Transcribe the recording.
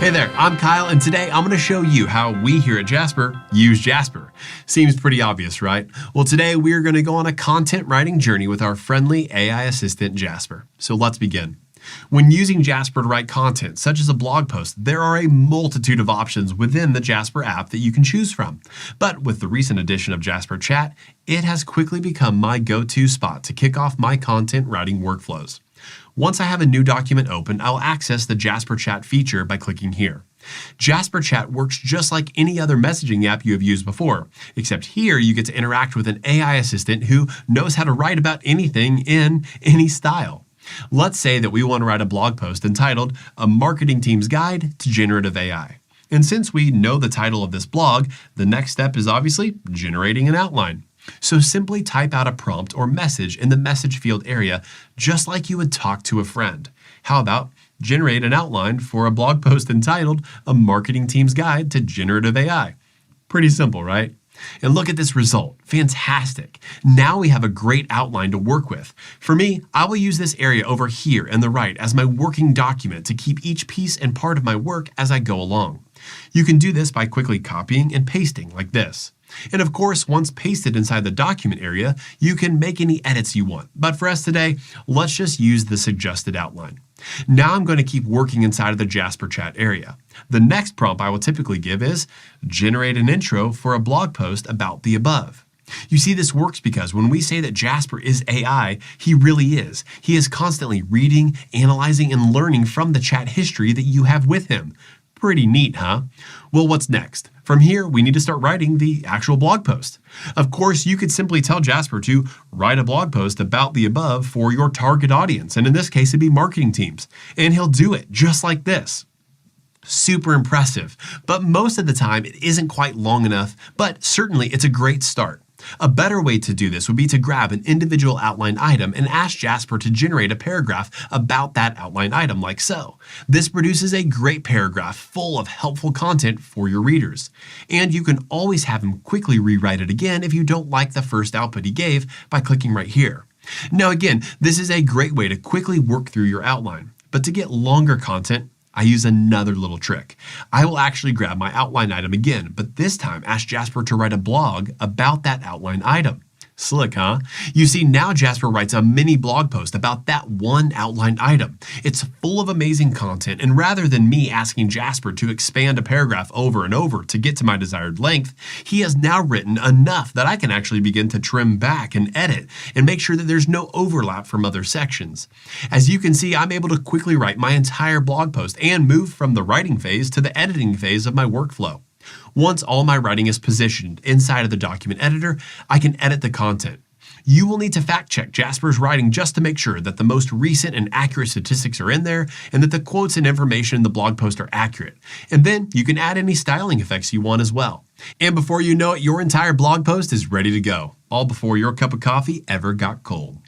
Hey there, I'm Kyle, and today I'm going to show you how we here at Jasper use Jasper. Seems pretty obvious, right? Well, today we're going to go on a content writing journey with our friendly AI assistant, Jasper. So let's begin. When using Jasper to write content, such as a blog post, there are a multitude of options within the Jasper app that you can choose from. But with the recent addition of Jasper Chat, it has quickly become my go-to spot to kick off my content writing workflows. Once I have a new document open, I'll access the Jasper Chat feature by clicking here. Jasper Chat works just like any other messaging app you have used before, except here you get to interact with an AI assistant who knows how to write about anything in any style. Let's say that we want to write a blog post entitled A Marketing Team's Guide to Generative AI. And since we know the title of this blog, the next step is obviously generating an outline. So simply type out a prompt or message in the message field area, just like you would talk to a friend. How about generate an outline for a blog post entitled A Marketing Team's Guide to Generative AI? Pretty simple, right? And look at this result. Fantastic. Now we have a great outline to work with. For me, I will use this area over here in the right as my working document to keep each piece and part of my work as I go along. You can do this by quickly copying and pasting like this. And of course, once pasted inside the document area, you can make any edits you want. But for us today, let's just use the suggested outline. Now I'm going to keep working inside of the Jasper Chat area. The next prompt I will typically give is generate an intro for a blog post about the above. You see, this works because when we say that Jasper is AI, he really is. He is constantly reading, analyzing, and learning from the chat history that you have with him. Pretty neat, huh? Well, what's next? From here, we need to start writing the actual blog post. Of course, you could simply tell Jasper to write a blog post about the above for your target audience, and in this case, it'd be marketing teams. And he'll do it just like this. Super impressive, but most of the time it isn't quite long enough, but certainly it's a great start. A better way to do this would be to grab an individual outline item and ask Jasper to generate a paragraph about that outline item like so. This produces a great paragraph full of helpful content for your readers. And you can always have him quickly rewrite it again if you don't like the first output he gave by clicking right here. Now again, this is a great way to quickly work through your outline. But to get longer content, I use another little trick. I will actually grab my outline item again, but this time ask Jasper to write a blog about that outline item. Slick, huh? You see, now Jasper writes a mini blog post about that one outline item. It's full of amazing content, and rather than me asking Jasper to expand a paragraph over and over to get to my desired length, he has now written enough that I can actually begin to trim back and edit and make sure that there's no overlap from other sections. As you can see, I'm able to quickly write my entire blog post and move from the writing phase to the editing phase of my workflow. Once all my writing is positioned inside of the document editor, I can edit the content. You will need to fact check Jasper's writing just to make sure that the most recent and accurate statistics are in there and that the quotes and information in the blog post are accurate. And then you can add any styling effects you want as well. And before you know it, your entire blog post is ready to go, all before your cup of coffee ever got cold.